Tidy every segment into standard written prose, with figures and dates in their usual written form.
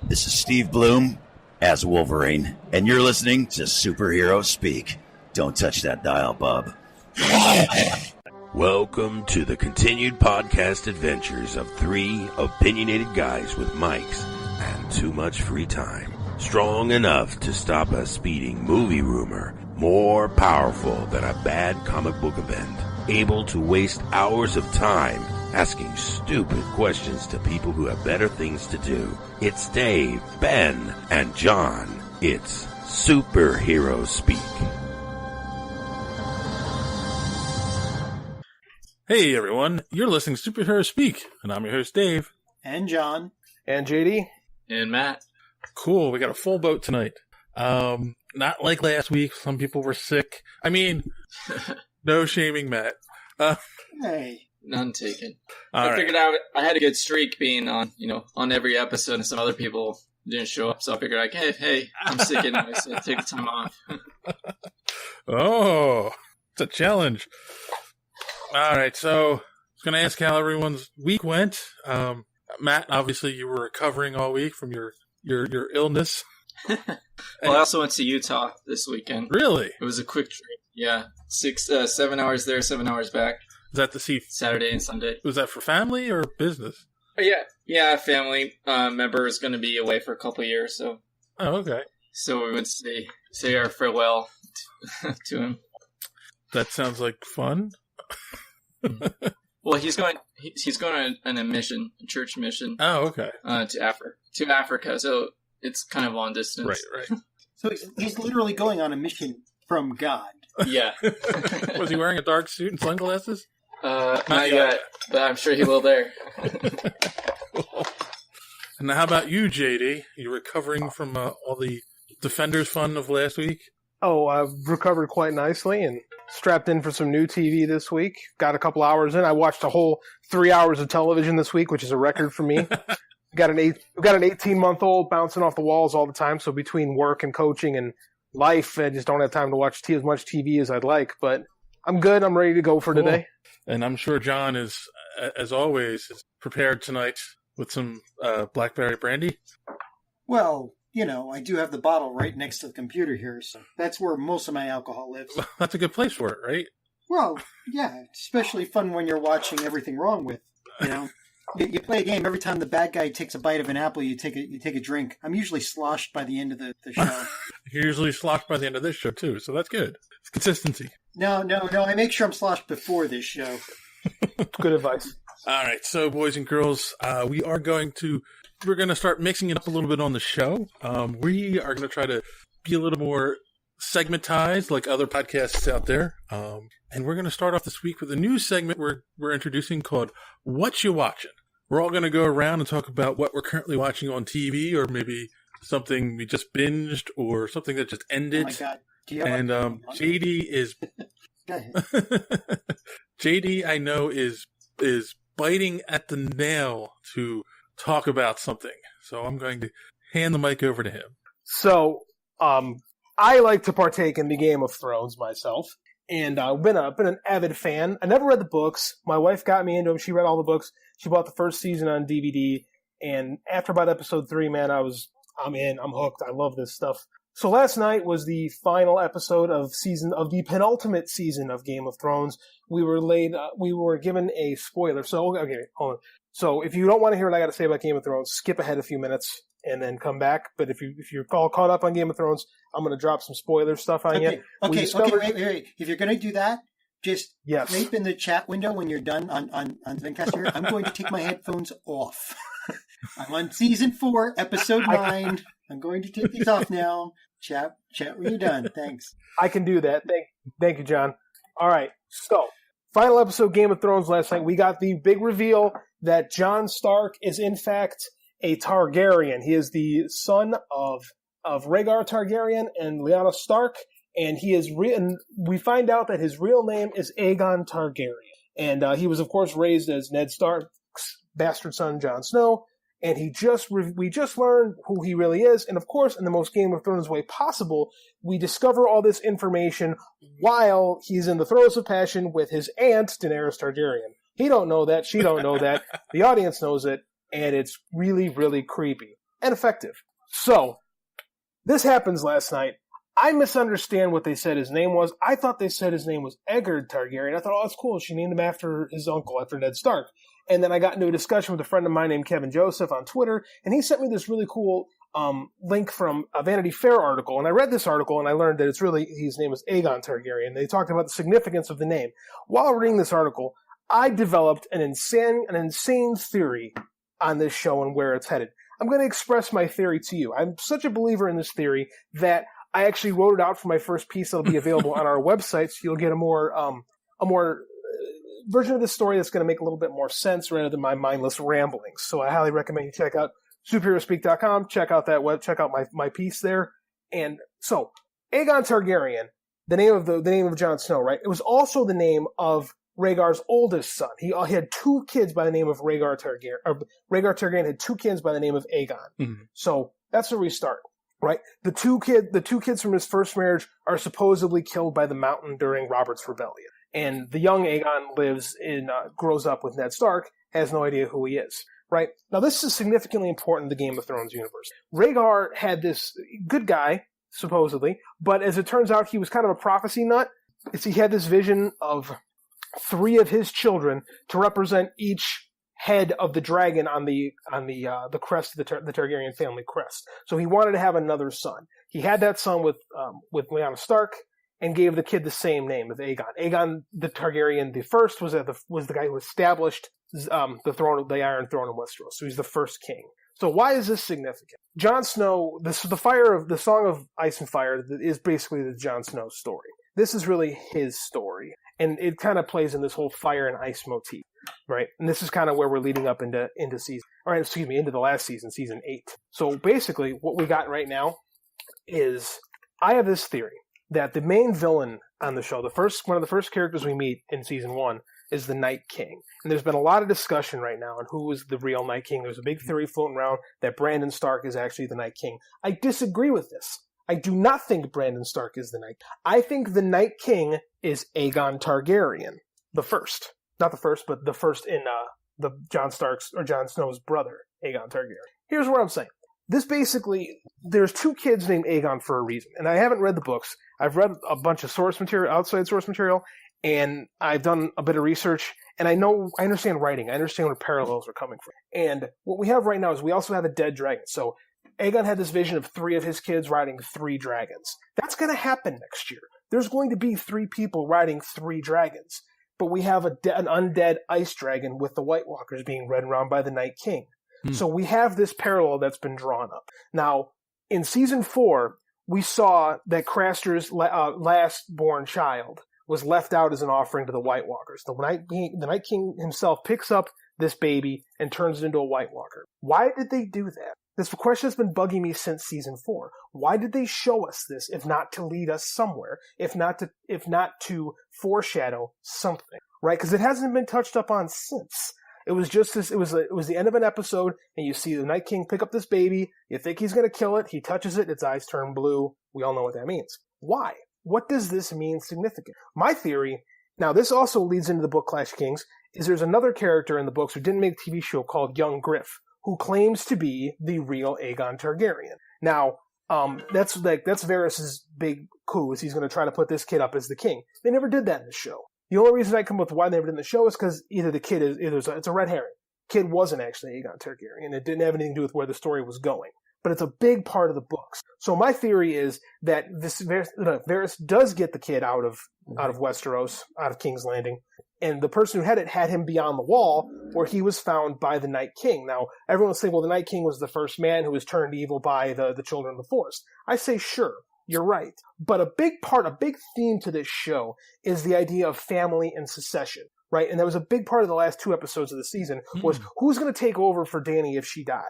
This is Steve Bloom as Wolverine, and you're listening to Superhero Speak. Don't touch that dial, bub. Welcome to the continued podcast adventures of three opinionated guys with mics and too much free time. Strong enough to stop a speeding movie rumor, more powerful than a bad comic book event, able to waste hours of time asking stupid questions to people who have better things to do. It's Dave, Ben, and John. It's Superhero Speak. Hey everyone, you're listening to Superhero Speak, and I'm your host Dave. And John. And JD. And Matt. Cool, we got a full boat tonight. Not like last week, some people were sick. I mean, no shaming Matt. Hey. None taken. All I figured out I had a good streak being on, on every episode, and some other people didn't show up, so I figured hey, I'm sick anyway, so take the time off. Oh, it's a challenge. All right, so I was going to ask how everyone's week went. Matt, obviously you were recovering all week from your illness. Well, I also went to Utah this weekend. Really? It was a quick trip. Yeah, 7 hours there, 7 hours back. Is that to see Saturday and Sunday? Was that for family or business? Yeah, family member is going to be away for a couple of years, so. Oh, okay. So we went to say our farewell to him. That sounds like fun. Well, he's going on a mission, a church mission. Oh, okay. To Africa, so it's kind of long distance. Right. So he's literally going on a mission from God. Yeah. Was he wearing a dark suit and sunglasses? Not yet, but I'm sure he will there. Cool. And how about you, JD? You recovering from all the Defenders fun of last week? Oh, I've recovered quite nicely and strapped in for some new TV this week. Got a couple hours in. I watched a whole 3 hours of television this week, which is a record for me. Got an 18-month-old bouncing off the walls all the time, so between work and coaching and life, I just don't have time to watch as much TV as I'd like, but I'm good. I'm ready to go for today. And I'm sure John is, as always, prepared tonight with some blackberry brandy. Well, I do have the bottle right next to the computer here, so that's where most of my alcohol lives. That's a good place for it, right? Well, yeah, it's especially fun when you're watching Everything Wrong With, You play a game, every time the bad guy takes a bite of an apple, you take a drink. I'm usually sloshed by the end of the show. You're usually sloshed by the end of this show, too, so that's good. It's consistency. No, I make sure I'm sloshed before this show. Good advice. All right, so boys and girls, we're going to start mixing it up a little bit on the show. We are going to try to be a little more segmentized like other podcasts out there. And we're going to start off this week with a new segment we're introducing called What You Watching? We're all going to go around and talk about what we're currently watching on TV, or maybe something we just binged or something that just ended. Oh my God. And JD is JD, I know, is biting at the nail to talk about something. So I'm going to hand the mic over to him. So, I like to partake in the Game of Thrones myself, and I've been an avid fan. I never read the books. My wife got me into them. She read all the books. She bought the first season on DVD, and after about episode 3, man, I'm in. I'm hooked. I love this stuff. So last night was the final episode of the penultimate season of Game of Thrones. We were given a spoiler. So, okay, hold on. So if you don't want to hear what I got to say about Game of Thrones, skip ahead a few minutes and then come back. But if you're all caught up on Game of Thrones, I'm going to drop some spoiler stuff on you. Okay, wait. If you're going to do that, just type in the chat window when you're done on Zencastr here. I'm going to take my headphones off. I'm on season 4, episode 9. I'm going to take these off now. Chat when you're done. Thanks. I can do that. Thank you, John. All right. So, final episode Game of Thrones last night. We got the big reveal that Jon Stark is in fact a Targaryen. He is the son of Rhaegar Targaryen and Lyanna Stark, and we find out that his real name is Aegon Targaryen. And he was, of course, raised as Ned Stark's bastard son, Jon Snow. And we just learned who he really is. And of course, in the most Game of Thrones way possible, we discover all this information while he's in the throes of passion with his aunt, Daenerys Targaryen. He don't know that. She don't know that. The audience knows it. And it's really, really creepy. and effective. So, this happens last night. I misunderstand what they said his name was. I thought they said his name was Eggard Targaryen. I thought, oh, that's cool. She named him after his uncle, after Ned Stark. And then I got into a discussion with a friend of mine named Kevin Joseph on Twitter, and he sent me this really cool link from a Vanity Fair article. And I read this article, and I learned that his name is Aegon Targaryen. They talked about the significance of the name. While reading this article, I developed an insane theory on this show and where it's headed. I'm going to express my theory to you. I'm such a believer in this theory that I actually wrote it out for my first piece that'll be available on our website, so you'll get a more version of the story that's going to make a little bit more sense rather than my mindless ramblings. So I highly recommend you check out superheroespeak.com, check out my piece there. And so, Aegon Targaryen, the name of Jon Snow, right? It was also the name of Rhaegar's oldest son. He had two kids by the name of Rhaegar Targaryen. Rhaegar Targaryen had two kids by the name of Aegon. Mm-hmm. So that's where we start, right? The two kids from his first marriage are supposedly killed by the Mountain during Robert's Rebellion. And the young Aegon grows up with Ned Stark, has no idea who he is, right? Now this is significantly important in the Game of Thrones universe. Rhaegar had this good guy, supposedly, but as it turns out, he was kind of a prophecy nut. He had this vision of 3 of his children to represent each head of the dragon on the crest of the Targaryen family crest. So he wanted to have another son. He had that son with Lyanna Stark and gave the kid the same name of Aegon. Aegon the Targaryen the First was the guy who established the Iron Throne in Westeros. So he's the first king. So why is this significant? Jon Snow, the Song of Ice and Fire is basically the Jon Snow story. This is really his story. And it kind of plays in this whole fire and ice motif, right? And this is kind of where we're leading up into the last season, season 8. So basically, what we got right now is I have this theory that the main villain on the show, one of the first characters we meet in season 1, is the Night King. And there's been a lot of discussion right now on who is the real Night King. There's a big theory floating around that Brandon Stark is actually the Night King. I disagree with this. I do not think Brandon Stark is the Night. I think the Night King is Aegon Targaryen, the first. Not the first, but the first in the Jon Snow's brother, Aegon Targaryen. Here's what I'm saying. There's 2 kids named Aegon for a reason. And I haven't read the books. I've read a bunch of outside source material, and I've done a bit of research, and I understand writing. I understand where parallels are coming from. And what we have right now is we also have a dead dragon. So Aegon had this vision of 3 of his kids riding 3 dragons. That's going to happen next year. There's going to be 3 people riding 3 dragons. But we have an undead ice dragon with the White Walkers being led around by the Night King. So we have this parallel that's been drawn up. Now, in season 4, we saw that Craster's last-born child was left out as an offering to the White Walkers. The Night King himself picks up this baby and turns it into a White Walker. Why did they do that? This question has been bugging me since season 4. Why did they show us this, if not to lead us somewhere, if not to foreshadow something, right? Because it hasn't been touched up on since. It was just this. It was the end of an episode, and you see the Night King pick up this baby. You think he's going to kill it. He touches it. Its eyes turn blue. We all know what that means. Why? What does this mean significant? My theory. Now, this also leads into the book Clash of Kings. Is there's another character in the books who didn't make a TV show called Young Griff, who claims to be the real Aegon Targaryen. Now, that's Varys' big coup, is he's going to try to put this kid up as the king. They never did that in the show. The only reason I come up with why they never did in the show is because either the kid it's a red herring. Kid wasn't actually Aegon Targaryen. It didn't have anything to do with where the story was going. But it's a big part of the books. So my theory is that this Varys does get the kid out of Westeros, out of King's Landing, and the person who had him beyond the wall, where he was found by the Night King. Now, everyone will say, well, the Night King was the first man who was turned evil by the Children of the Forest. I say, sure, you're right. But a big theme to this show is the idea of family and secession, right? And that was a big part of the last 2 episodes of the season, was who's going to take over for Dany if she dies?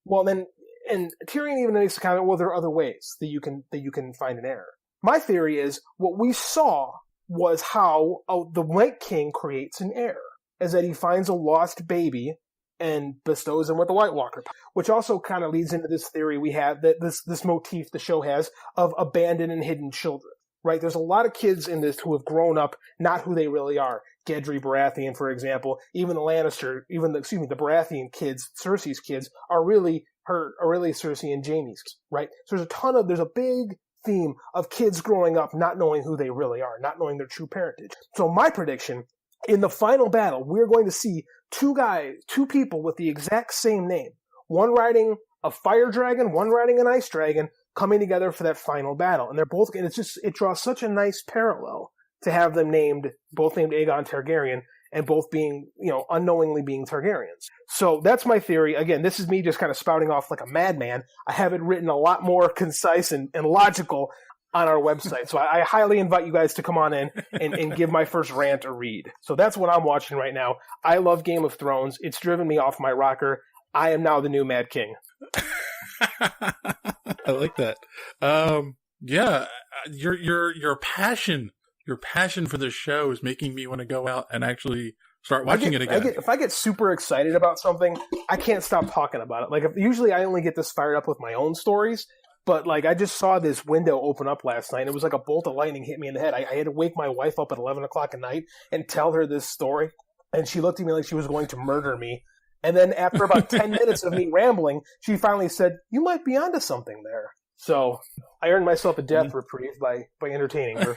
Well, then, and Tyrion even makes the comment, well, there are other ways that you can find an heir. My theory is what we saw was how the Night King creates an heir, is that he finds a lost baby and bestows him with the White Walker, which also kind of leads into this theory we have, that this motif the show has of abandoned and hidden children, right? There's a lot of kids in this who have grown up not who they really are. Gendry Baratheon, for example, even the Baratheon kids, Cersei's kids, are really Aurelia, Cersei, and Jaime's, right? So there's a big theme of kids growing up not knowing who they really are, not knowing their true parentage. So my prediction, in the final battle, we're going to see two people with the exact same name. One riding a fire dragon, one riding an ice dragon, coming together for that final battle. And it draws such a nice parallel to have them both named Aegon Targaryen, and both being, unknowingly being Targaryens. So that's my theory. Again, this is me just kind of spouting off like a madman. I have it written a lot more concise and logical on our website. So I highly invite you guys to come on in and give my first rant a read. So that's what I'm watching right now. I love Game of Thrones. It's driven me off my rocker. I am now the new Mad King. I like that. Yeah, your passion for this show is making me want to go out and actually start watching it again. If I get super excited about something, I can't stop talking about it. Like, usually I only get this fired up with my own stories, but like I just saw this window open up last night, and it was like a bolt of lightning hit me in the head. I had to wake my wife up at 11 o'clock at night and tell her this story, and she looked at me like she was going to murder me. And then after about 10 minutes of me rambling, she finally said, "You might be onto something there." So I earned myself a death reprieve by entertaining her.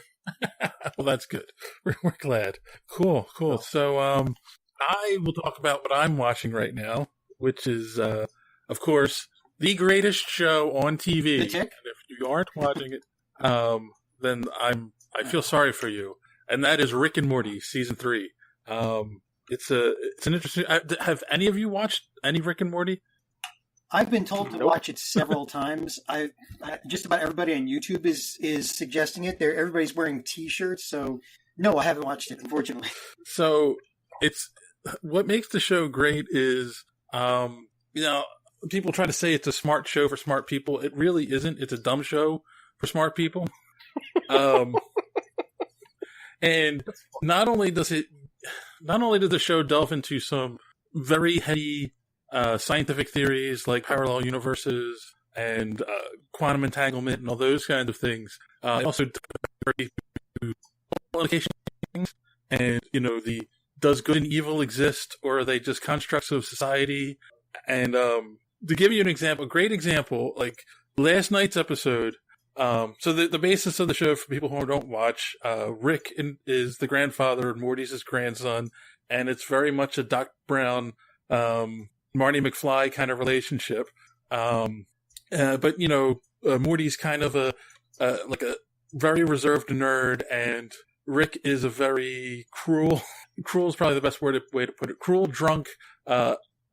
Well, that's good. We're glad. Cool. So I will talk about what I'm watching right now, which is, of course, the greatest show on TV. And if you aren't watching it, then I feel sorry for you. And that is Rick and Morty season 3. It's an interesting. Have any of you watched any Rick and Morty? I've been told to watch it several times. I just about everybody on YouTube is suggesting it. Everybody's wearing T-shirts, so no, I haven't watched it, unfortunately. So it's what makes the show great is, people try to say it's a smart show for smart people. It really isn't. It's a dumb show for smart people. And not only does the show delve into some very heady scientific theories like parallel universes and quantum entanglement and all those kinds of things. It also implications and does good and evil exist, or are they just constructs of society? And to give you a great example, like last night's episode. So the basis of the show, for people who don't watch, Rick is the grandfather and Morty's his grandson, and it's very much a Doc Brown, Marty McFly kind of relationship. But Morty's kind of a very reserved nerd, and Rick is a very cruel is probably the best way to put it. Cruel, drunk,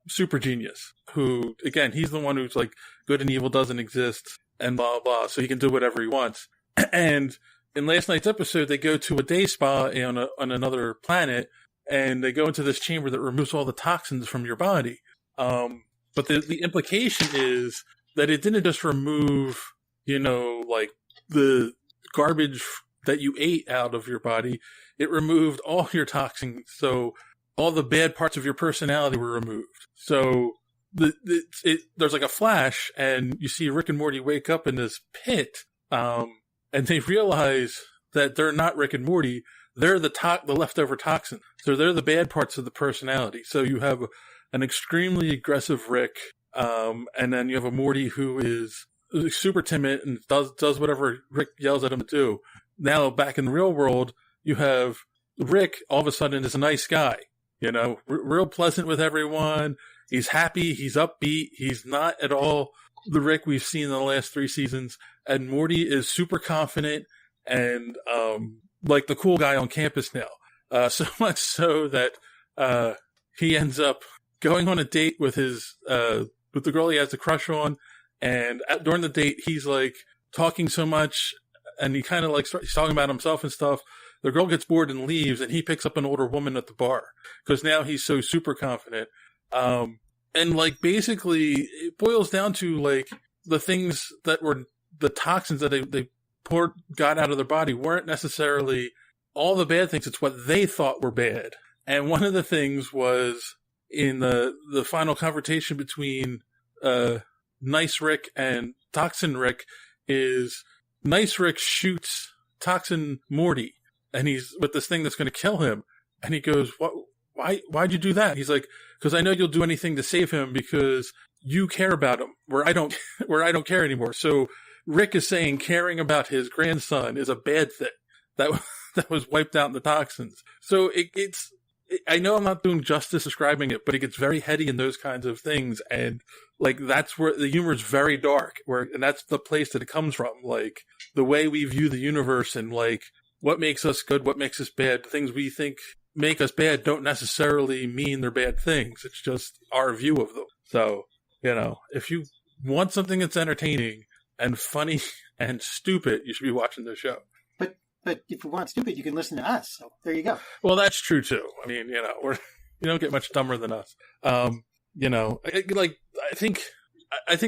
super genius, who, again, he's the one who's like, good and evil doesn't exist, and blah, blah, so he can do whatever he wants. And in last night's episode, they go to a day spa on another planet, and they go into this chamber that removes all the toxins from your body. But the implication is that it didn't just remove, like the garbage that you ate out of your body. It removed all your toxins. So all the bad parts of your personality were removed. So there's like a flash, and you see Rick and Morty wake up in this pit, and they realize that they're not Rick and Morty. They're the leftover toxin. So they're the bad parts of the personality. So you have an extremely aggressive Rick, and then you have a Morty who is super timid and does whatever Rick yells at him to do. Now, back in the real world, you have Rick all of a sudden is a nice guy, real pleasant with everyone. He's happy. He's upbeat. He's not at all the Rick we've seen in the last 3 seasons. And Morty is super confident and like the cool guy on campus now. So much so that he ends up going on a date with his with the girl he has a crush on. And during the date, he's like talking so much, and he kind of like he's talking about himself and stuff. The girl gets bored and leaves, and he picks up an older woman at the bar because now he's so super confident. And like basically it boils down to like the things that were the toxins that they got out of their body weren't necessarily all the bad things. It's what they thought were bad. And one of the things was in the final confrontation between Nice Rick and Toxin Rick is Nice Rick shoots Toxin Morty, and he's with this thing that's going to kill him. And he goes, "What? Why'd you do that?" He's like, "Because I know you'll do anything to save him because you care about him where I don't care anymore. So Rick is saying caring about his grandson is a bad thing that was wiped out in the toxins. So it's I know I'm not doing justice describing it, but it gets very heady in those kinds of things. And like, that's where the humor is very dark, and that's the place that it comes from. Like the way we view the universe and like what makes us good, what makes us bad, the things we think make us bad don't necessarily mean they're bad things. It's just our view of them. So, if you want something that's entertaining and funny and stupid, you should be watching the show. But if you want stupid, you can listen to us. So there you go. Well, that's true too. I mean, you don't get much dumber than us. I think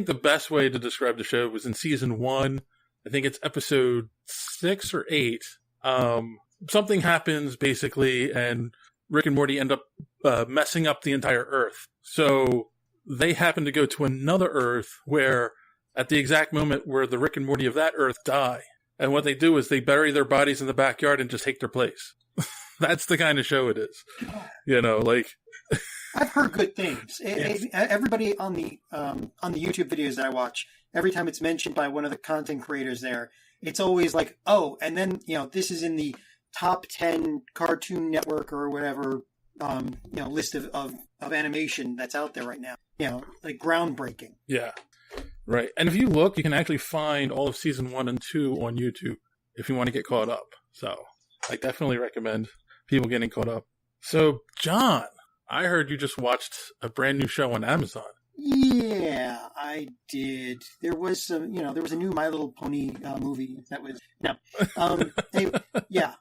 the best way to describe the show was in season 1. I think it's episode 6 or 8. Something happens basically, and Rick and Morty end up messing up the entire Earth. So they happen to go to another Earth where, at the exact moment where the Rick and Morty of that Earth die. And what they do is they bury their bodies in the backyard and just take their place. That's the kind of show it is. I've heard good things. Everybody on the YouTube videos that I watch, every time it's mentioned by one of the content creators there, it's always like, oh, and then, this is in the top 10 Cartoon Network or whatever, list of animation that's out there right now. Like groundbreaking. Yeah. Right. And if you look, you can actually find all of season 1 and 2 on YouTube if you want to get caught up. So I definitely recommend people getting caught up. So, John, I heard you just watched a brand new show on Amazon. Yeah, I did. There was a new My Little Pony movie that was,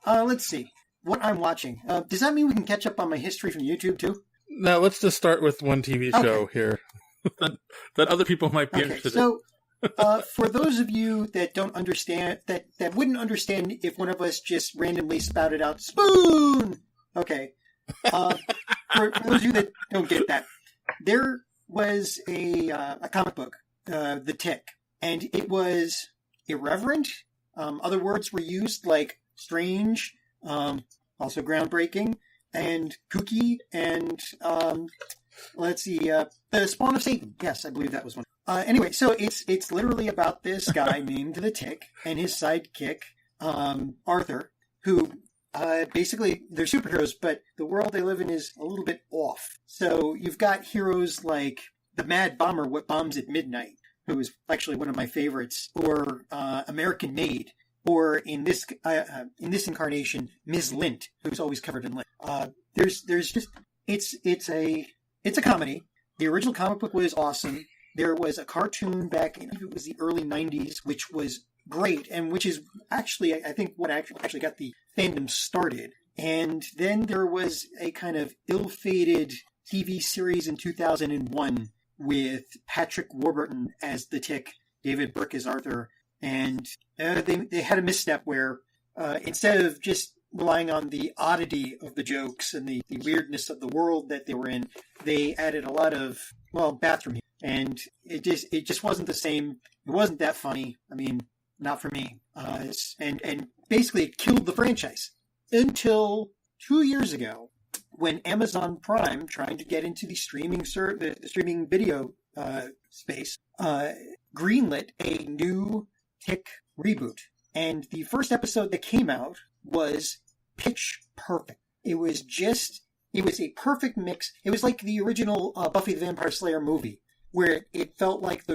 let's see what I'm watching. Does that mean we can catch up on my history from YouTube too? No, let's just start with one TV show here. that other people might be interested in. So, for those of you that don't understand, that wouldn't understand if one of us just randomly spouted out spoon. Okay. For those of you that don't get that, there was a comic book, The Tick, and it was irreverent. Other words were used like strange, also groundbreaking, and kooky, and let's see, The Spawn of Satan. Yes, I believe that was one. Anyway, so it's literally about this guy named the Tick and his sidekick, Arthur, who basically they're superheroes, but the world they live in is a little bit off. So you've got heroes like the Mad Bomber, What Bombs at Midnight, who is actually one of my favorites, or American Made, or in this incarnation, Ms. Lint, who's always covered in lint. There's just it's a comedy. The original comic book was awesome. There was a cartoon back in, I think it was the early 90s, which was great, and which is actually, I think, what actually got the fandom started. And then there was a kind of ill-fated TV series in 2001 with Patrick Warburton as the Tick, David Burke as Arthur, and they had a misstep where instead of just relying on the oddity of the jokes and the weirdness of the world that they were in, they added a lot of, bathroom humor. And it just wasn't the same. It wasn't that funny. I mean, not for me. And basically it killed the franchise until 2 years ago when Amazon Prime, trying to get into the streaming video space, greenlit a new Tick reboot. And the first episode that came out was pitch perfect. It was a perfect mix. It was like the original Buffy the Vampire Slayer movie, where it felt like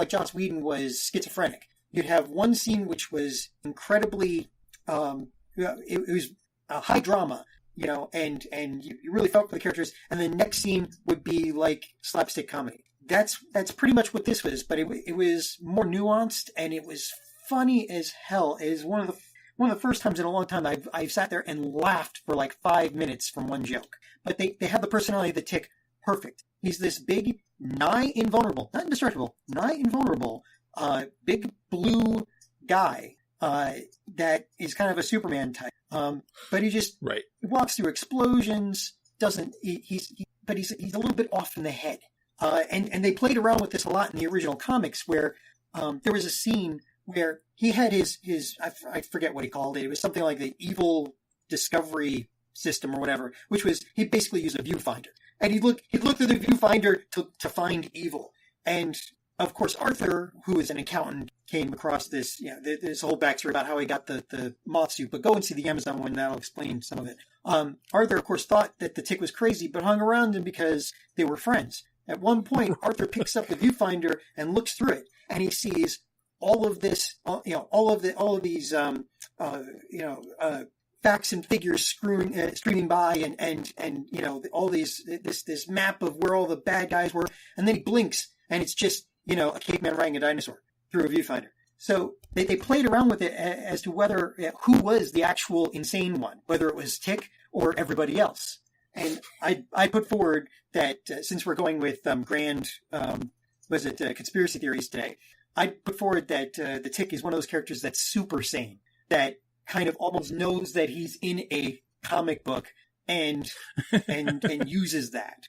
Joss Whedon was schizophrenic. You'd have one scene which was incredibly, it was a high drama, and you really felt for the characters, and the next scene would be like slapstick comedy. That's pretty much what this was, but it was more nuanced, and it was funny as hell. It is one of the first times in a long time I've sat there and laughed for like 5 minutes from one joke. But they have the personality of the Tick perfect. He's this big, nigh invulnerable, not indestructible, nigh invulnerable, big blue guy that is kind of a Superman type. But he just he walks through explosions. He's a little bit off in the head. And they played around with this a lot in the original comics, where there was a scene where he had his I forget what he called it. It was something like the evil discovery system or whatever, which was he basically used a viewfinder, and he'd look through the viewfinder to find evil. And of course, Arthur, who is an accountant, came across this, this whole backstory about how he got the moth suit. But go and see the Amazon one, that'll explain some of it. Arthur, of course, thought that the Tick was crazy, but hung around him because they were friends. At one point, Arthur picks up the viewfinder and looks through it, and he sees all of this, all of these, facts and figures streaming by, and all this map of where all the bad guys were, and then he blinks, and it's just a caveman riding a dinosaur through a viewfinder. So they played around with it as to whether who was the actual insane one, whether it was Tick or everybody else. And I put forward that since we're going with grand conspiracy theories today, I put forward that the Tick is one of those characters that's super sane, that kind of almost knows that he's in a comic book and uses that.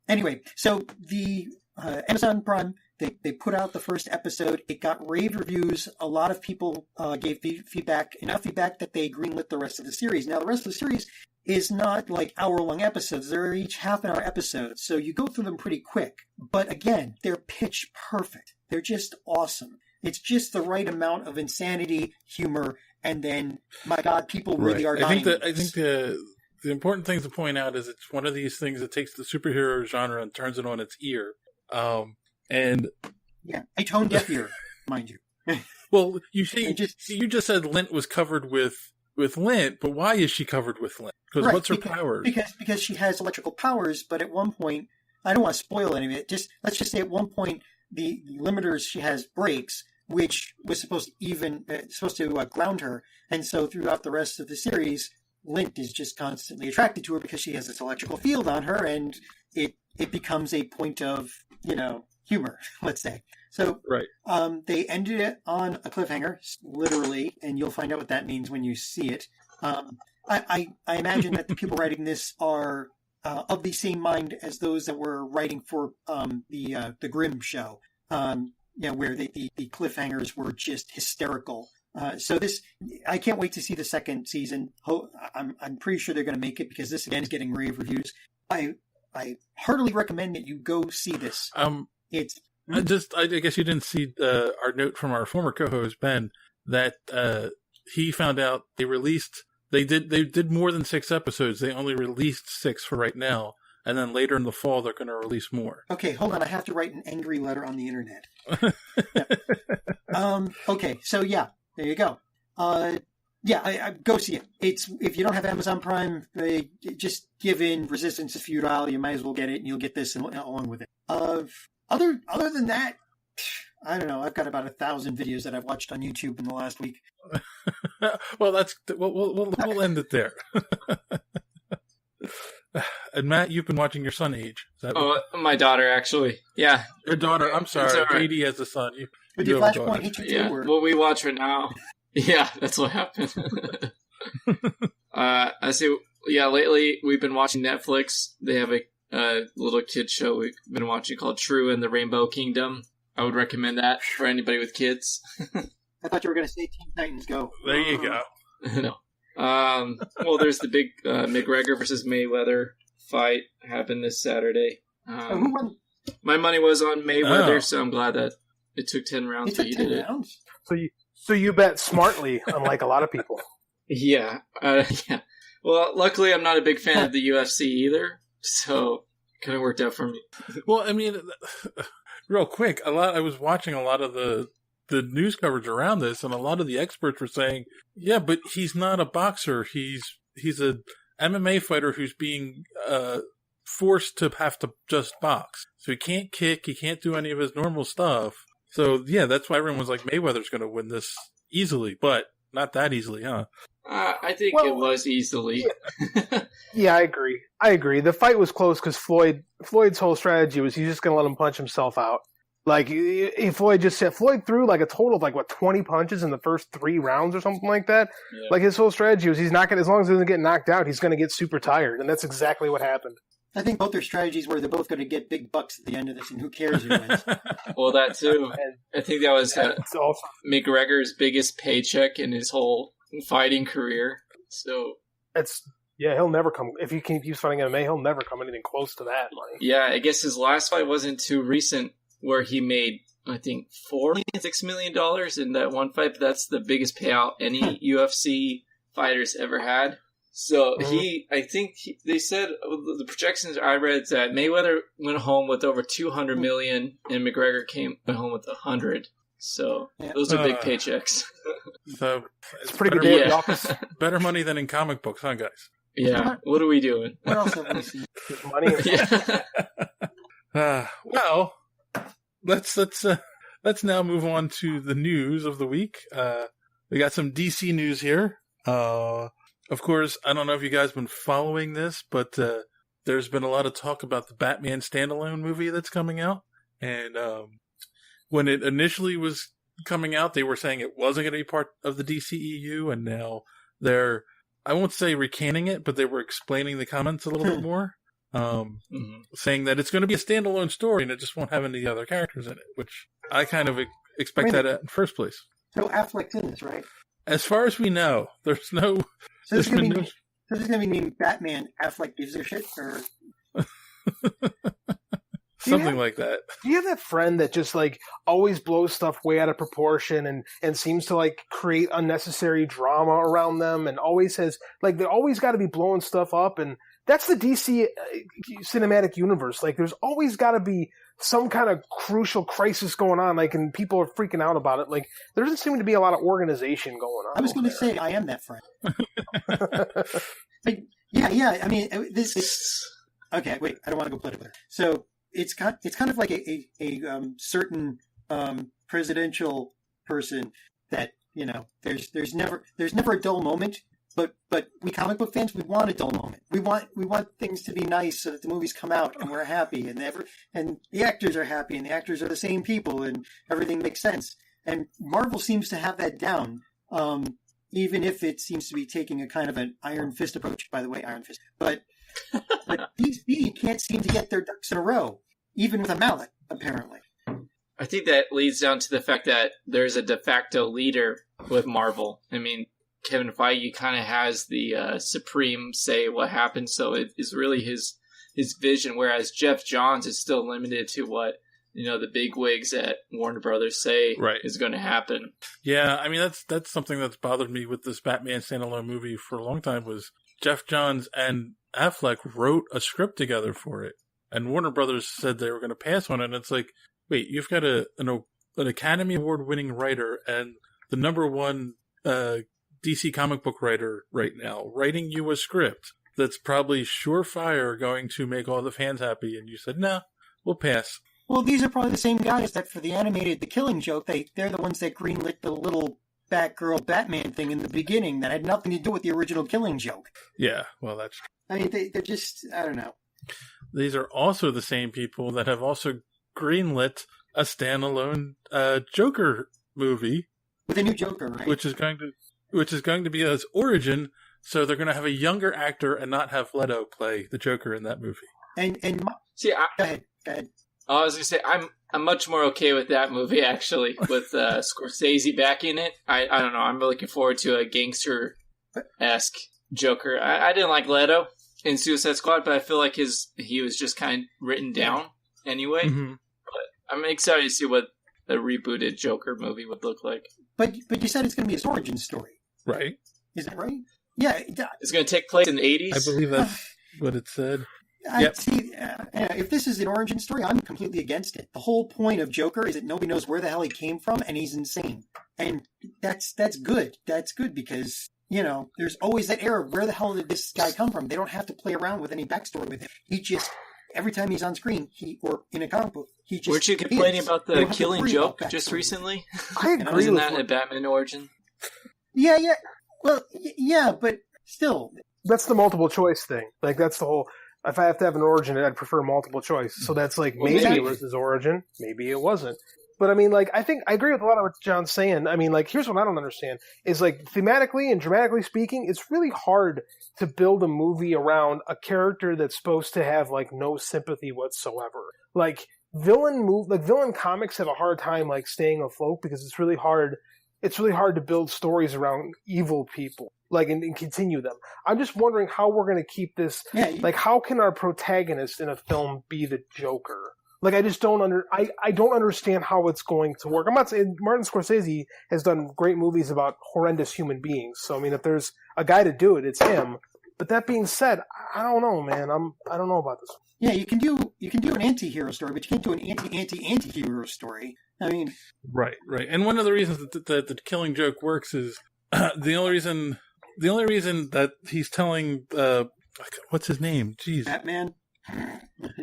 Anyway, so the Amazon Prime, they put out the first episode. It got rave reviews. A lot of people gave feedback, enough feedback that they greenlit the rest of the series. Now, the rest of the series is not like hour-long episodes. They're each half-an-hour episodes, so you go through them pretty quick. But again, they're pitch perfect. They're just awesome. It's just the right amount of insanity, humor, and then, my God, people really are dying. I think the important thing to point out is it's one of these things that takes the superhero genre and turns it on its ear. A tone-deaf ear, mind you. Well, you just said Lint was covered with lint, but why is she covered with lint? What's her powers? Because she has electrical powers, but at one point, I don't want to spoil any of it. Let's just say at one point the limiters she has breaks, which was supposed to ground her, and so throughout the rest of the series, Lint is just constantly attracted to her because she has this electrical field on her, and it becomes a point of humor, let's say. So they ended it on a cliffhanger, literally, and you'll find out what that means when you see it. I imagine that the people writing this are of the same mind as those that were writing for the Grimm show, where the cliffhangers were just hysterical. So I can't wait to see the second season. I'm pretty sure they're going to make it because this again is getting rave reviews. I heartily recommend that you go see this. I guess you didn't see our note from our former co-host Ben that he found out they did more than 6 episodes. They only released 6 for right now, and then later in the fall they're going to release more. Okay, hold on. I have to write an angry letter on the internet. Okay, so yeah, there you go. I go see it. If you don't have Amazon Prime, just give in Resistance to Feudality. You might as well get it, and you'll get this along with it. Other than that, I don't know. I've got about 1,000 videos that I've watched on YouTube in the last week. Well, we'll end it there. And Matt, you've been watching your son age. My daughter, actually. Yeah. Your daughter. I'm sorry. Right. JD has a son. With your Flashpoint H2 yeah. Well, we watch it now. Yeah, that's what happened. I see. Yeah, lately we've been watching Netflix. They have a little kid show we've been watching called True and the Rainbow Kingdom. I would recommend that for anybody with kids. I thought you were going to say Teen Titans Go. There you go. No. Well, there's the big McGregor versus Mayweather fight happened this Saturday. Who won? My money was on Mayweather, so I'm glad that it took 10 rounds, but you did it. So you bet smartly, unlike a lot of people. Yeah. Yeah. Well, luckily I'm not a big fan of the UFC either, so it kind of worked out for me. Well, I mean, real quick, I was watching a lot of the news coverage around this, and a lot of the experts were saying, yeah, but he's not a boxer. He's a MMA fighter who's being forced to have to just box. So he can't kick, he can't do any of his normal stuff. So, yeah, that's why everyone was like, Mayweather's going to win this easily, but not that easily, huh? I think it was easily. Yeah, I agree. The fight was close because Floyd's whole strategy was he's just going to let him punch himself out. Like, if Floyd threw like a total of 20 punches in the first 3 rounds or something like that. Yeah. Like, his whole strategy was he's not going to, as long as he doesn't get knocked out, he's going to get super tired. And that's exactly what happened. I think both their strategies were they're both going to get big bucks at the end of this, and who cares who wins. Well, that too. I think that was McGregor's biggest paycheck in his whole fighting career. So he'll never come. If he keeps fighting MMA, he'll never come anything close to that money. Yeah, I guess his last fight wasn't too recent. where he made, I think, $6 million in that one fight. But that's the biggest payout any UFC fighters ever had. So they said the projections I read that Mayweather went home with over 200 million and McGregor went home with 100. So those are big paychecks. So it's pretty good day at the office. Better money than in comic books, huh, guys? Yeah. What are we doing? What else have we seen? Money. Well, let's now move on to the news of the week. We got some DC news here. Of course, I don't know if you guys have been following this, but there's been a lot of talk about the Batman standalone movie that's coming out. And when it initially was coming out, they were saying it wasn't going to be part of the DCEU, and now they're, I won't say recanting it, but they were explaining the comments a little bit more, saying that it's going to be a standalone story and it just won't have any other characters in it, which I kind of expect that in the first place. So Affleck's in this, right? As far as we know, there's no... So this is going to be named Batman Affleck gives a shit, or... Something like that. Do you have that friend that just like always blows stuff way out of proportion and seems to like create unnecessary drama around them and always has like they always got to be blowing stuff up, and that's the DC cinematic universe. Like there's always got to be some kind of crucial crisis going on, like, and people are freaking out about it. Like there doesn't seem to be a lot of organization going on. I was going to say I am that friend. Like, yeah. I mean, this is okay. Wait, I don't want to go political. So. It's kind of like a certain presidential person that, you know, there's never a dull moment, but we comic book fans, we want a dull moment. We want things to be nice so that the movies come out and we're happy and the actors are happy and the actors are the same people and everything makes sense. And Marvel seems to have that down, even if it seems to be taking a kind of an Iron Fist approach. By the way, Iron Fist, but DC can't seem to get their ducks in a row, even with a mallet, apparently. I think that leads down to the fact that there's a de facto leader with Marvel. I mean, Kevin Feige kind of has the supreme say what happens, so it is really his vision, whereas Jeff Johns is still limited to what, you know, the big wigs at Warner Brothers say is going to happen. Yeah, I mean, that's something that's bothered me with this Batman standalone movie for a long time was Jeff Johns and Affleck wrote a script together for it, and Warner Brothers said they were going to pass on it. And it's like, wait, you've got an Academy Award-winning writer and the number one DC comic book writer right now writing you a script that's probably surefire going to make all the fans happy, and you said, no, we'll pass. Well, these are probably the same guys that for the animated The Killing Joke, they're the ones that greenlit the little Batgirl Batman thing in the beginning that had nothing to do with the original Killing Joke. Yeah, well, that's true. I mean, they're just, I don't know. These are also the same people that have also greenlit a standalone Joker movie with a new Joker, right? Which is going to be his origin. So they're going to have a younger actor and not have Leto play the Joker in that movie. See, go ahead. I was going to say I'm much more okay with that movie actually, with Scorsese backing it. I don't know. I'm looking forward to a gangster-esque Joker. I didn't like Leto in Suicide Squad, but I feel like he was just kind of written down anyway. Mm-hmm. But I'm excited to see what a rebooted Joker movie would look like. But you said it's going to be his origin story, right? Is that right? Yeah, it's going to take place in the 80s. I believe that's what it said. See, if this is an origin story, I'm completely against it. The whole point of Joker is that nobody knows where the hell he came from, and he's insane. And that's good. That's good because, you know, there's always that error. Where the hell did this guy come from? They don't have to play around with any backstory with him. He just, every time he's on screen, or in a comic book, he just Weren't you complaining about the Killing Joke just recently? I agree Wasn't with that a Batman origin? Yeah. Well, yeah, but still. That's the multiple choice thing. Like, that's the whole... If I have to have an origin, I'd prefer multiple choice. So that's like, maybe it was his origin, maybe it wasn't. But I mean, like, I agree with a lot of what John's saying. I mean, like, here's what I don't understand is, like, thematically and dramatically speaking, it's really hard to build a movie around a character that's supposed to have, like, no sympathy whatsoever. Like, villain comics have a hard time, like, staying afloat because it's really hard to build stories around evil people, like, and continue them. I'm just wondering how we're going to keep this, like, how can our protagonist in a film be the Joker? Like, I just don't I don't understand how it's going to work. I'm not saying Martin Scorsese has done great movies about horrendous human beings. So, I mean, if there's a guy to do it, it's him. But that being said, I don't know, man. I don't know about this. Yeah, you can do an anti-hero story, but you can't do an anti-hero story. I mean, right. And one of the reasons that the Killing Joke works is the only reason that he's telling what's his name? Jeez, Batman.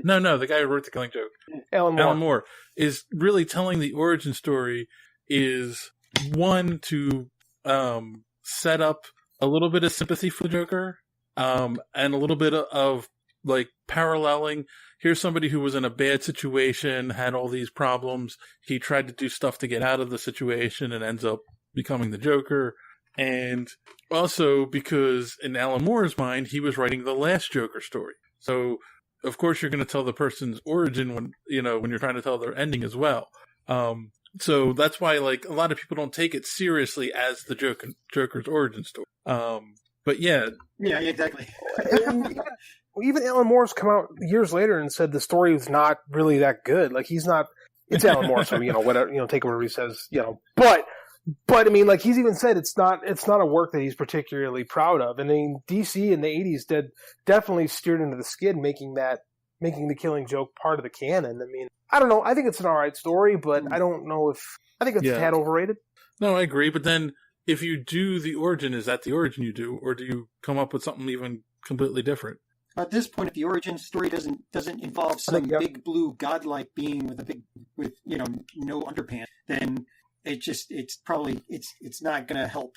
No, the guy who wrote the Killing Joke, Alan Moore, is really telling the origin story. Is one to set up a little bit of sympathy for the Joker, and a little bit of like paralleling. Here's somebody who was in a bad situation, had all these problems. He tried to do stuff to get out of the situation and ends up becoming the Joker. And also because in Alan Moore's mind, he was writing the last Joker story. So of course you're going to tell the person's origin when you're trying to tell their ending as well. So that's why like a lot of people don't take it seriously as the Joker's origin story. But yeah, exactly. Even Alan Moore's come out years later and said the story was not really that good. Like it's Alan Moore, so whatever, take whatever he says, But I mean, like he's even said it's not a work that he's particularly proud of. And I mean, DC in the '80s definitely steered into the skid, making the Killing Joke part of the canon. I mean, I don't know. I think it's an alright story, but I don't know I think it's a tad overrated. No, I agree. But then if you do the origin, is that the origin you do, or do you come up with something even completely different? At this point, if the origin story doesn't involve some big blue godlike being with no underpants, then it's not going to help.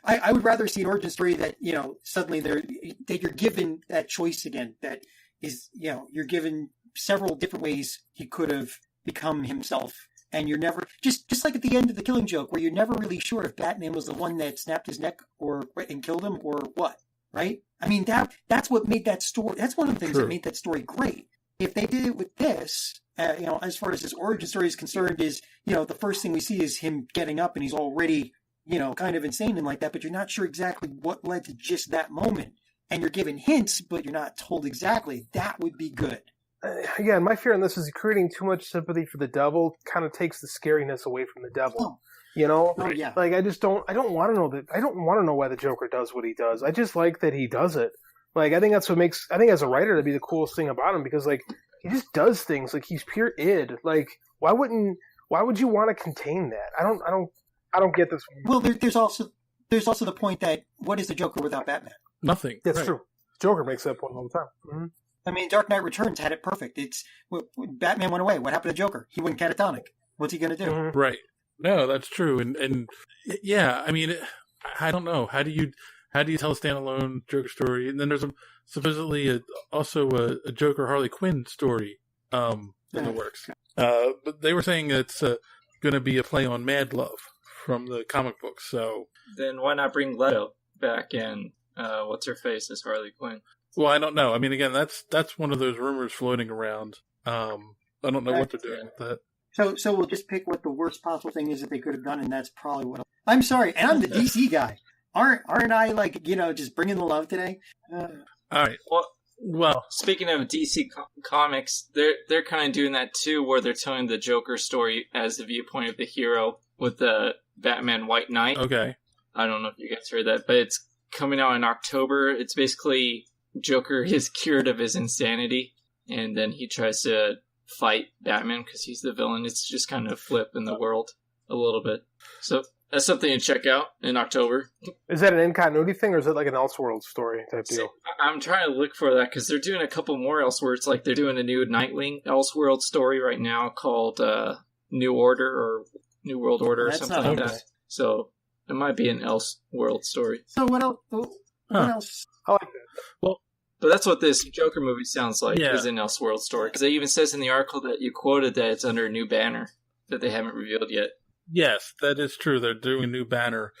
I would rather see an origin story that suddenly that you're given that choice again. That is you're given several different ways he could have become himself, and you're never just like at the end of the Killing Joke, where you're never really sure if Batman was the one that snapped his neck and killed him or what. Right? I mean, that's what made that story. That's one of the things that made that story great. If they did it with this, as far as his origin story is concerned, is the first thing we see is him getting up and he's already kind of insane and like that, but you're not sure exactly what led to just that moment, and you're given hints, but you're not told exactly. That would be good. Again, my fear on this is creating too much sympathy for the devil kind of takes the scariness away from the devil. Oh. Yeah. Like I don't want to know that. I don't want to know why the Joker does what he does. I just like that he does it. Like, I think that's what makes, I think as a writer, that'd be the coolest thing about him, because like, he just does things. Like, he's pure id. Like, why would you want to contain that? I don't get this one. Well, there's also the point that what is the Joker without Batman? Nothing. That's true. Joker makes that point all the time. Mm-hmm. I mean, Dark Knight Returns had it perfect. It's Batman went away. What happened to Joker? He went catatonic. What's he going to do? Mm-hmm. Right. No, that's true. And yeah, I mean, I don't know. How do you tell a standalone Joker story? And then there's supposedly also a Joker Harley Quinn story in the works. But they were saying it's going to be a play on Mad Love from the comic books. So then why not bring Leto back in? What's her face as Harley Quinn? Well, I don't know. I mean, again, that's one of those rumors floating around. I don't know what they're doing with that. So we'll just pick what the worst possible thing is that they could have done, and that's probably what. I'm sorry, and I'm the DC guy. Aren't I like just bringing the love today? All right. Well, speaking of DC comics, they're kind of doing that too, where they're telling the Joker story as the viewpoint of the hero with the Batman White Knight. Okay. I don't know if you guys heard that, but it's coming out in October. It's basically Joker is cured of his insanity, and then he tries to fight Batman because he's the villain. It's just kind of flipping the world a little bit. So that's something to check out in October. Is that an in-continuity thing, or is it like an Elseworld story type deal? I'm trying to look for that because they're doing a couple more Elseworlds. Like they're doing a new Nightwing Elseworld story right now called New Order or New World Order or something like that. So it might be an Elseworld story. So what else? What else? I like that. Well, but that's what this Joker movie sounds like, is an Elseworld story. Because it even says in the article that you quoted that it's under a new banner that they haven't revealed yet. Yes, that is true. They're doing a new banner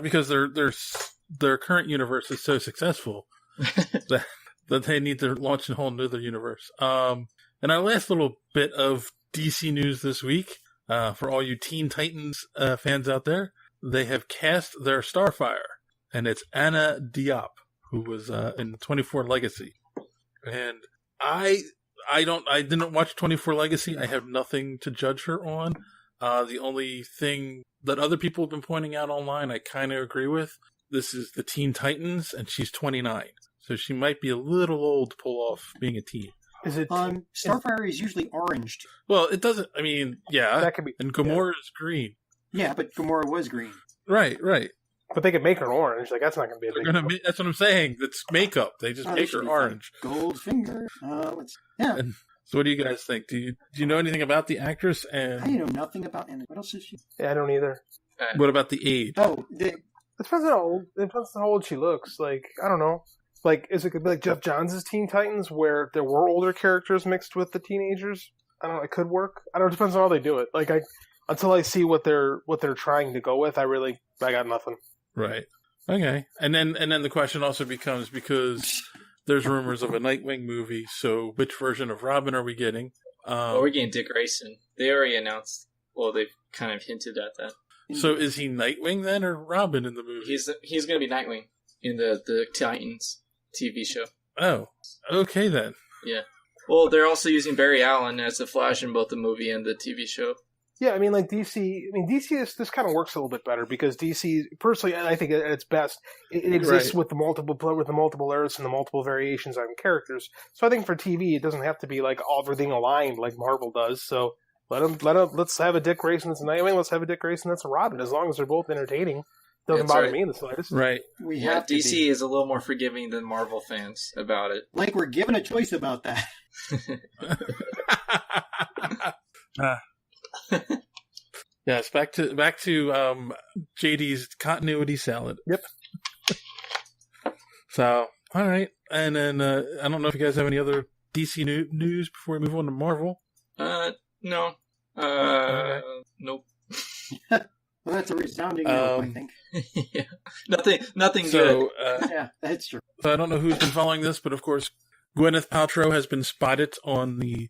because their current universe is so successful that they need to launch a whole new universe. And our last little bit of DC news this week, for all you Teen Titans fans out there, they have cast their Starfire, and it's Anna Diop, who was in 24 Legacy. And I I didn't watch 24 Legacy. I have nothing to judge her on. The only thing that other people have been pointing out online, I kind of agree with. This is the Teen Titans, and she's 29. So she might be a little old to pull off being a teen. Is it? Starfire is usually oranged. Well, it doesn't, I mean, yeah. That could be. And Gamora is green. Yeah, but Gamora was green. Right. But they could make her orange. Like, that's not going to be a big deal. That's what I'm saying. That's makeup. They just make her orange. Goldfinger. Yeah. And so what do you guys think? Do you know anything about the actress? And I know nothing about Anna. What else is she? Yeah, I don't either. What about the age? Oh, it depends on how old she looks. Like, I don't know. Like, is it could be like Jeff Johns' Teen Titans, where there were older characters mixed with the teenagers? I don't know. It could work. I don't know. It depends on how they do it. Like, until I see what they're trying to go with, I got nothing. Right. Okay. And then the question also becomes, because there's rumors of a Nightwing movie, so which version of Robin are we getting? We're getting Dick Grayson. They already announced. Well, they've kind of hinted at that. So is he Nightwing then, or Robin in the movie? He's going to be Nightwing in the Titans TV show. Oh, okay then. Yeah. Well, they're also using Barry Allen as the Flash in both the movie and the TV show. Yeah, I mean, like DC. I mean, DC. This kind of works a little bit better because DC. Personally, I think at its best, it exists with the multiple Earths and the multiple variations on characters. So I think for TV, it doesn't have to be like everything aligned like Marvel does. So let's have a Dick Grayson that's a Nightwing. Let's have a Dick Grayson that's a Robin. As long as they're both entertaining, doesn't bother me in the slightest. Right. DC is a little more forgiving than Marvel fans about it. Like we're given a choice about that. Yes, back to JD's continuity salad. Yep. So, all right, and then I don't know if you guys have any other DC news before we move on to Marvel. No. Nope. Well, that's a resounding no, I think. Yeah. Nothing so, good. Yeah, that's true. So I don't know who's been following this, but of course, Gwyneth Paltrow has been spotted on the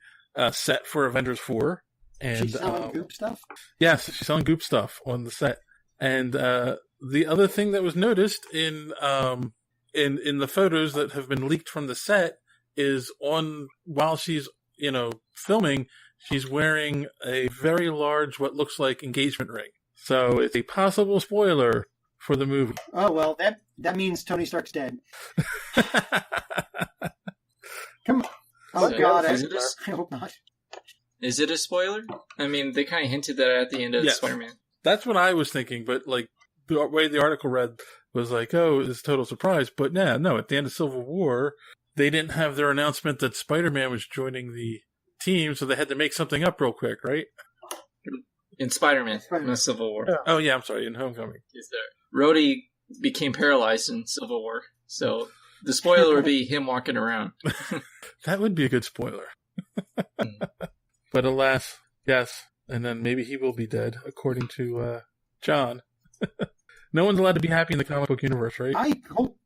set for Avengers 4. And, she's selling Goop stuff? Yes, she's selling Goop stuff on the set. And the other thing that was noticed in the photos that have been leaked from the set is while she's filming, she's wearing a very large, what looks like engagement ring. So it's a possible spoiler for the movie. Oh well, that means Tony Stark's dead. Come on! Oh God, I hope not. Is it a spoiler? I mean, they kind of hinted that at the end of Spider-Man. That's what I was thinking, but like the way the article read was like, oh, it's a total surprise. But no, at the end of Civil War, they didn't have their announcement that Spider-Man was joining the team, so they had to make something up real quick, right? In Spider-Man, not Civil War. Yeah. Oh, yeah, I'm sorry, in Homecoming. Rhodey became paralyzed in Civil War, so the spoiler would be him walking around. That would be a good spoiler. But alas, yes, and then maybe he will be dead, according to John. No one's allowed to be happy in the comic book universe, right? I hope.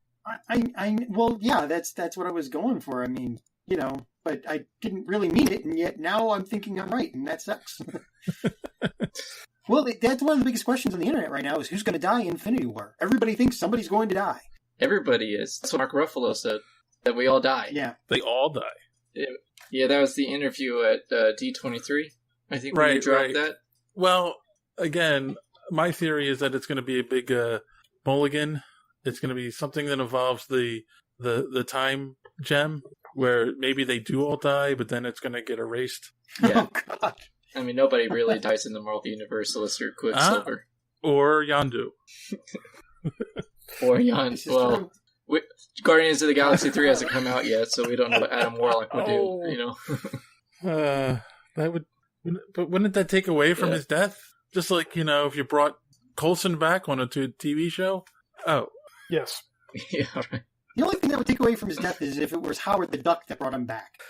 Well, yeah, that's what I was going for. I mean, but I didn't really mean it, and yet now I'm thinking I'm right, and that sucks. Well, that's one of the biggest questions on the internet right now is who's going to die in Infinity War. Everybody thinks somebody's going to die. Everybody is. That's what Mark Ruffalo said, that we all die. Yeah. They all die. Yeah, that was the interview at D23. I think when you dropped that. Well, again, my theory is that it's going to be a big mulligan. It's going to be something that involves the time gem, where maybe they do all die, but then it's going to get erased. Yeah. Oh, God. I mean, nobody really dies in the Marvel Universe unless you're Quicksilver. Or Yondu. Or Yondu. Well, Guardians of the Galaxy 3 hasn't come out yet, so we don't know what Adam Warlock would do, That would... But wouldn't that take away from his death? Just like, if you brought Coulson back on a TV show? Oh. Yes. Yeah, right. The only thing that would take away from his death is if it was Howard the Duck that brought him back.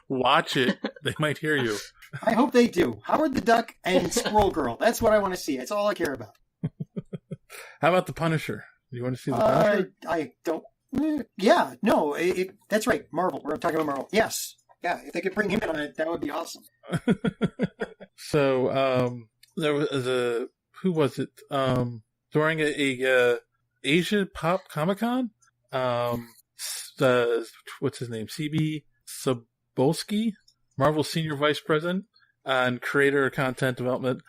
Watch it. They might hear you. I hope they do. Howard the Duck and Squirrel Girl. That's what I want to see. That's all I care about. How about the Punisher? You want to see the Punisher? I don't... Yeah, no, that's right. Marvel. We're talking about Marvel. Yes. Yeah, if they could bring him in on it, that would be awesome. So, there was who was it? During a Asia Pop Comic-Con, what's his name? CB Sobolski, Marvel Senior Vice President and Creator of Content Development,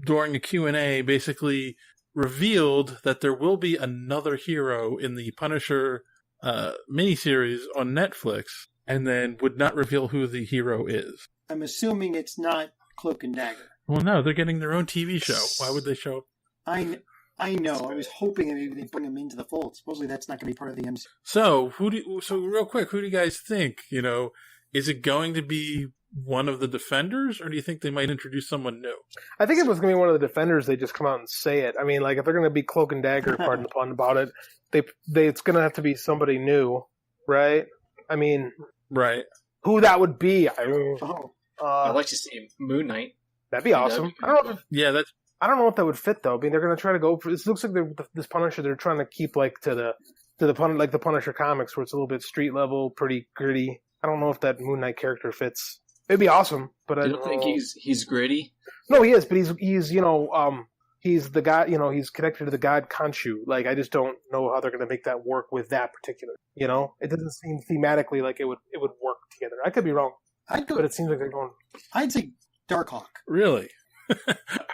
during a Q&A, basically revealed that there will be another hero in the Punisher miniseries on Netflix, and then would not reveal who the hero is. I'm assuming it's not Cloak and Dagger. Well, no, they're getting their own TV show. Why would they show up? I know. I was hoping that maybe they bring him into the fold. Supposedly that's not going to be part of the MCU. So, real quick, who do you guys think? Is it going to be one of the Defenders, or do you think they might introduce someone new? I think if it was going to be one of the Defenders, they just come out and say it. I mean, like, if they're going to be Cloak and Dagger, pardon the pun about it, it's going to have to be somebody new, right? I mean, right? Who that would be? I'd like to see Moon Knight. That'd be awesome. I don't know. I don't know if that would fit though. I mean, they're going to try to go for. This looks like this Punisher. They're trying to keep like to the Punisher comics, where it's a little bit street level, pretty gritty. I don't know if that Moon Knight character fits. It'd be awesome, but I don't think he's gritty. No, he is, but he's he's the guy. He's connected to the god Khonshu. Like, I just don't know how they're going to make that work with that particular. It doesn't seem thematically like it would work together. I could be wrong, but it seems like they're going. I'd say Darkhawk. Really?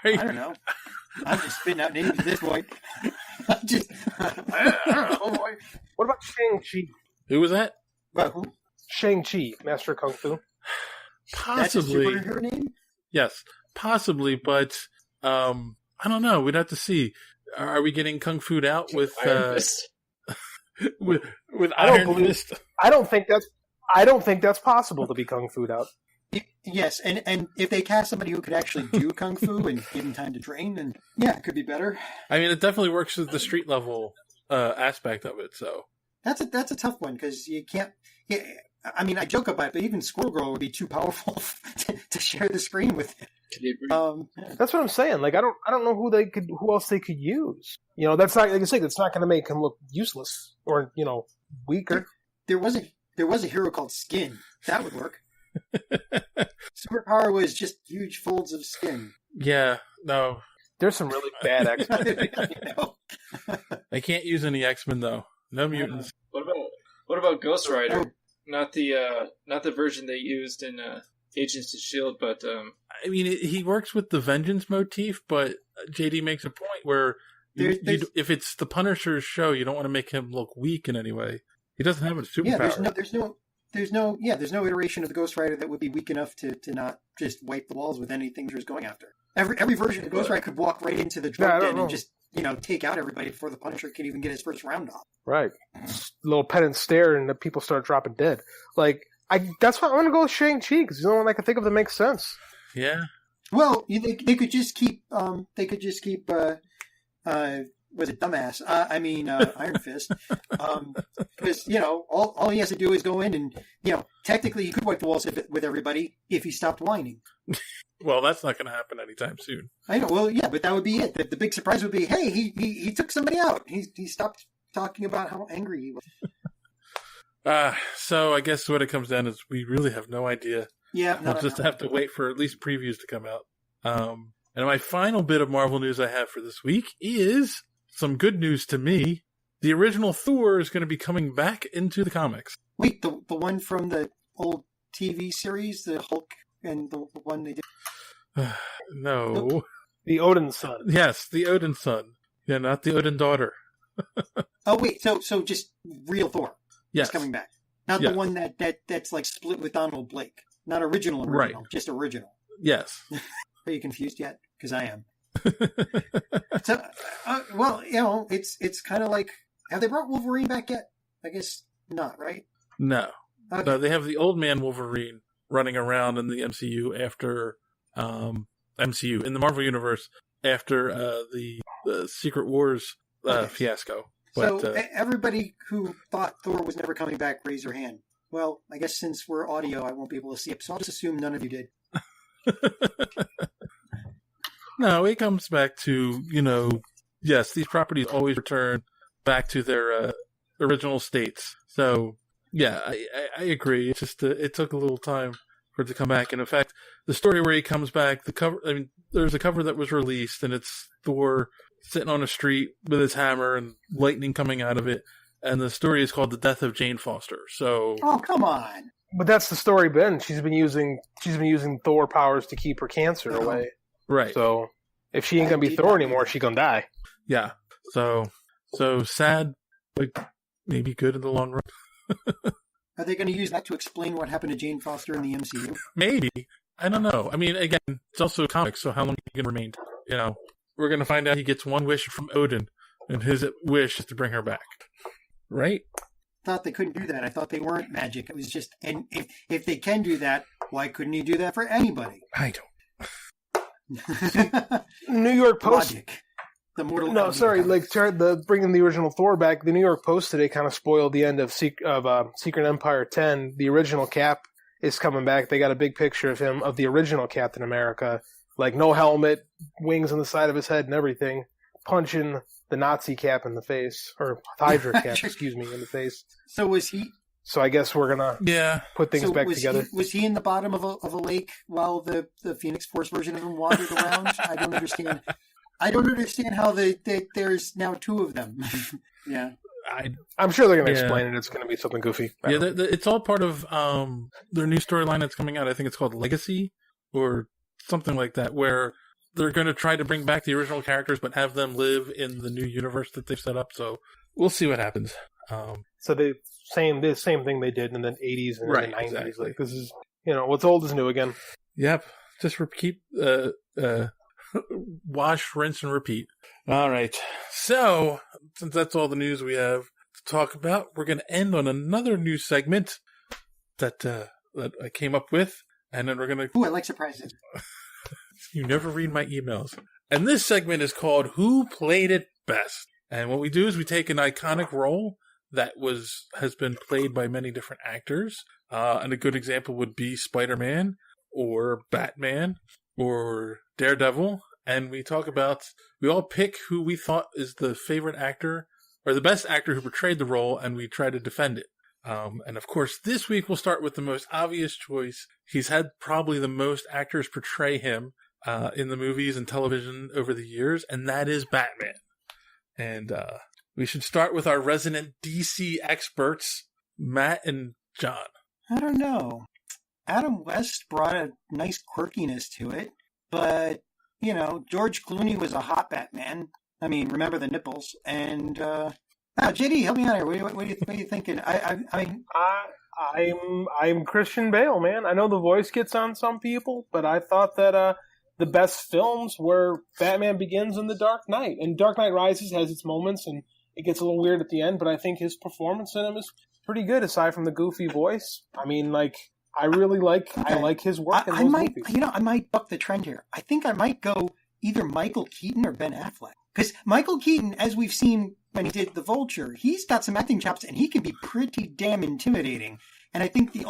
I don't know. I'm just spitting out names at this point. I don't know. What about Shang-Chi? Who was that? About who? Shang-Chi, Master of Kung Fu. Possibly. That's a superhero name? Yes, possibly, but I don't know. We'd have to see. Are we getting Kung Fu'd out with Iron Fist? with Iron Fist? I don't think that's possible to be Kung Fu'd out. Yes, and if they cast somebody who could actually do Kung Fu and give him time to train, then yeah, it could be better. I mean, it definitely works with the street level aspect of it. So that's a tough one because you can't. Yeah, I mean, I joke about it, but even Squirrel Girl would be too powerful to share the screen with him. That's what I'm saying. Like, I don't know who else they could use. That's not, like I say, that's not going to make him look useless or weaker. There was a hero called Skin that would work. Superpower was just huge folds of skin. Yeah, no. There's some really bad X-Men. They can't use any X-Men though. No mutants. What about Ghost Rider? Not the version they used in Agents of S.H.I.E.L.D., but I mean, he works with the Vengeance motif, but JD makes a point where if it's the Punisher's show, you don't want to make him look weak in any way. He doesn't have a superpower. Yeah, there's no iteration of the Ghost Rider that would be weak enough to not just wipe the walls with anything he was going after. Every version of Ghost Rider could walk right into the drug den and just take out everybody before the Punisher could even get his first round off. Right, little pet and stare, and the people start dropping dead. Like that's why I'm gonna go with Shang-Chi because the only one I can think of that makes sense. Yeah. Well, they could just keep was it dumbass? Iron Fist. Because all he has to do is go in and technically he could wipe the walls with everybody if he stopped whining. Well, that's not going to happen anytime soon. I know. Well, yeah, but that would be it. The big surprise would be, hey, he took somebody out. He stopped talking about how angry he was. So I guess what it comes down is we really have no idea. Yeah, we'll just have to wait for at least previews to come out. And my final bit of Marvel news I have for this week is some good news to me. The original Thor is going to be coming back into the comics. Wait, the one from the old TV series, the Hulk, and the one they did? No. The Odin son. Yes, the Odin son. Yeah, not the Odin daughter. Oh, wait, so just real Thor. Yes. Is coming back. Not the one that's like split with Donald Blake. Not original, right. Just original. Yes. Are you confused yet? Because I am. So, it's kind of like, have they brought Wolverine back yet? I guess not, right? No. Okay. No, they have the old man Wolverine running around in the MCU after in the Marvel Universe after the Secret Wars fiasco. But, so everybody who thought Thor was never coming back, raise your hand. Well, I guess since we're audio, I won't be able to see it, so I'll just assume none of you did. No, it comes back to, yes, these properties always return back to their original states. So, yeah, I agree. It's just it took a little time for it to come back. And in fact, the story where he comes back, there's a cover that was released, and it's Thor sitting on a street with his hammer and lightning coming out of it. and the story is called The Death of Jane Foster. So, Oh, come on. But that's the story, Ben. She's been using Thor powers to keep her cancer away. right. So if she ain't gonna be Thor anymore, she gonna die. Yeah. So sad, but maybe good in the long run. Are they going to use that to explain what happened to Jane Foster in the MCU? Maybe. I don't know. I mean, again, it's also a comic, so how long he can remain? You know, we're going to find out he gets one wish from Odin, and his wish is to bring her back. Right? Thought they couldn't do that. I thought they weren't magic. It was just, and if they can do that, why couldn't he do that for anybody? I don't. New York Post. Logic. The mortal. No, sorry. comics. Bringing the original Thor back. The New York Post today kind of spoiled the end of Secret Empire 10. The original Cap is coming back. They got a big picture of him, of the original Captain America, like no helmet, wings on the side of his head, and everything, punching the Nazi Cap in the face, or Hydra Cap, excuse me, in the face. So was he? So I guess we're gonna put things back together. Was he in the bottom of a lake while the Phoenix Force version of him wandered around? I don't understand. I don't understand how there's now two of them. Yeah. I'm sure they're going to explain it. It's going to be something goofy. It's all part of their new storyline that's coming out. I think it's called Legacy or something like that, where they're going to try to bring back the original characters but have them live in the new universe that they've set up. So we'll see what happens. So the same thing they did in the 80s and the 90s. Exactly. Like, this is, what's old is new again. Yep. Just keep wash, rinse, and repeat. All right. So, since that's all the news we have to talk about, we're going to end on another news segment that I came up with, and then we're going to... Ooh, I like surprises. You never read my emails. And this segment is called Who Played It Best? And what we do is we take an iconic role that has been played by many different actors. And a good example would be Spider-Man or Batman or Daredevil, and we all pick who we thought is the favorite actor or the best actor who portrayed the role, and we try to defend it. And of course, this week we'll start with the most obvious choice. He's had probably the most actors portray him in the movies and television over the years, and that is Batman. And we should start with our resident DC experts, Matt and John. I don't know. Adam West brought a nice quirkiness to it, but, George Clooney was a hot Batman. I mean, remember the nipples. And, JD, help me out here. What are you thinking? I'm Christian Bale, man. I know the voice gets on some people, but I thought that the best films were Batman Begins and The Dark Knight. And Dark Knight Rises has its moments, and it gets a little weird at the end, but I think his performance in him is pretty good, aside from the goofy voice. I mean, I really like his work in those movies. I might buck the trend here. I think I might go either Michael Keaton or Ben Affleck. Because Michael Keaton, as we've seen when he did The Vulture, he's got some acting chops and he can be pretty damn intimidating. And I think he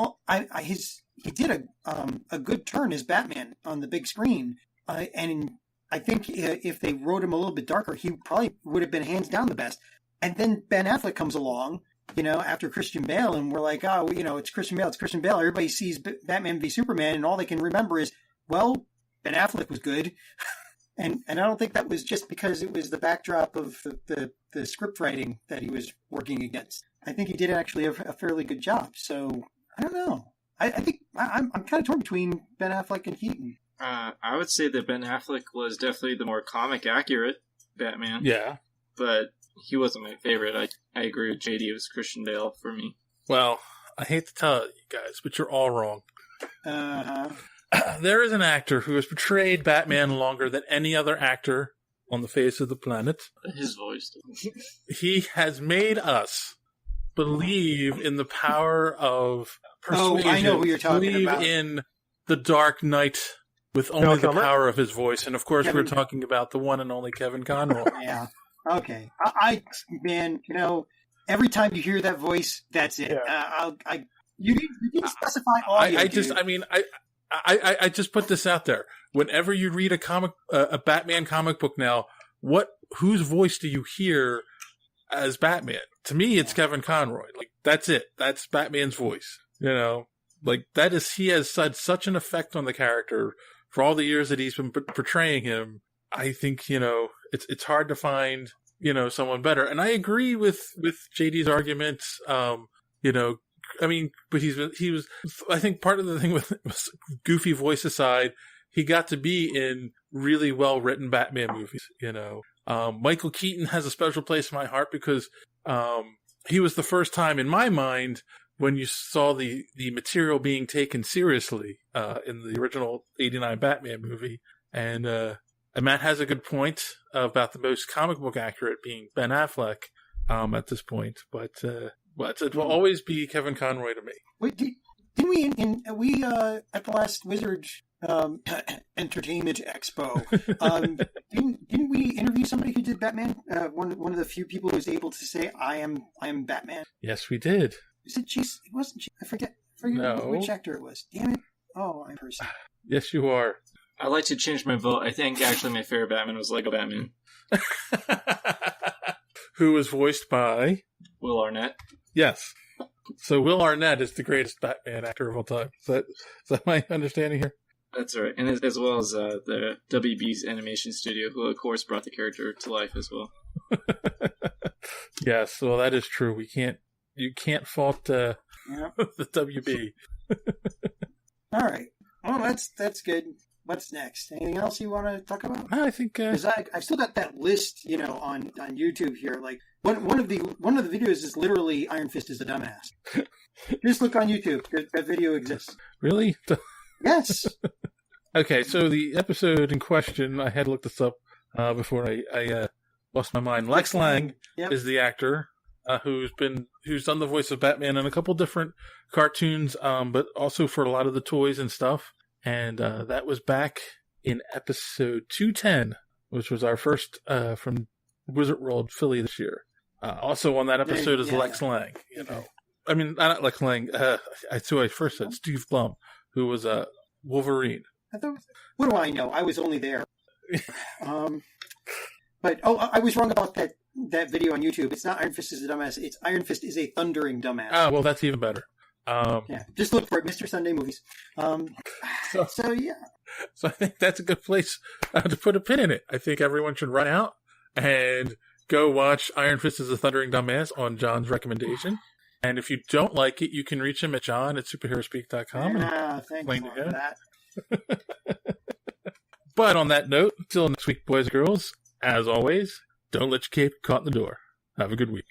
did a good turn as Batman on the big screen. And I think if they wrote him a little bit darker, he probably would have been hands down the best. And then Ben Affleck comes along, after Christian Bale, and we're like, oh, it's Christian Bale. Everybody sees Batman v Superman, and all they can remember is, well, Ben Affleck was good. And I don't think that was just because it was the backdrop of the script writing that he was working against. I think he did actually a fairly good job. So, I don't know. I think I'm kind of torn between Ben Affleck and Keaton. I would say that Ben Affleck was definitely the more comic accurate Batman. Yeah. But he wasn't my favorite. I agree with JD. It was Christian Bale for me. Well, I hate to tell you guys, but you're all wrong. Uh-huh. There is an actor who has portrayed Batman longer than any other actor on the face of the planet. His voice. He has made us believe in the power of persuasion. Oh, I know who you're talking believe about. in the Dark Knight with only the power of his voice. And of course, we're talking about the one and only Kevin Conroy. Yeah. Okay. Man, every time you hear that voice, that's it. Yeah. You didn't specify audio. I just put this out there. Whenever you read a Batman comic book now, whose voice do you hear as Batman? To me, it's Kevin Conroy. Like, that's it. That's Batman's voice. He has had such an effect on the character for all the years that he's been portraying him. I think, it's hard to find someone better. And I agree with JD's arguments. I mean, but he was. I think part of the thing with goofy voice aside, he got to be in really well written Batman movies. Michael Keaton has a special place in my heart because he was the first time in my mind when you saw the material being taken seriously in the original '89 Batman movie. And Matt has a good point about the most comic book accurate being Ben Affleck at this point, but it will always be Kevin Conroy to me. Wait, didn't we at the last Wizard Entertainment Expo? Didn't we interview somebody who did Batman? One of the few people who was able to say, "I am Batman." Yes, we did. Is it? It wasn't. I forget No. which actor it was. Damn it! Oh, I'm person. Yes, you are. I'd like to change my vote. I think actually my favorite Batman was Lego Batman. Who was voiced by Will Arnett. Yes. So Will Arnett is the greatest Batman actor of all time. Is that my understanding here? That's right, and as well as the WB's animation studio, who of course brought the character to life as well. Yes, well that is true. You can't fault the WB. All right. Well, that's good. What's next? Anything else you want to talk about? I think because I've still got that list, on YouTube here. Like one of the videos is literally Iron Fist is a dumbass. Just look on YouTube. That video exists. Really? Yes. Okay, so the episode in question, I had looked this up before I lost my mind. Lex Lang is the actor who's done the voice of Batman in a couple different cartoons, but also for a lot of the toys and stuff. And that was back in episode 210, which was our first from Wizard World Philly this year. Also on that episode is Lex Lang. I mean, not Lex Lang. That's who I first said. Steve Blum, who was Wolverine. What do I know? I was only there. But I was wrong about that video on YouTube. It's not Iron Fist is a dumbass. It's Iron Fist is a thundering dumbass. Oh, well, that's even better. Just look for it, Mr. Sunday Movies. So yeah. So I think that's a good place to put a pin in it. I think everyone should run out and go watch Iron Fist is a Thundering Dumbass on John's recommendation. And if you don't like it, you can reach him at john@superheroespeak.com. Thanks for that. But on that note, until next week, boys and girls, as always, don't let your cape get caught in the door. Have a good week.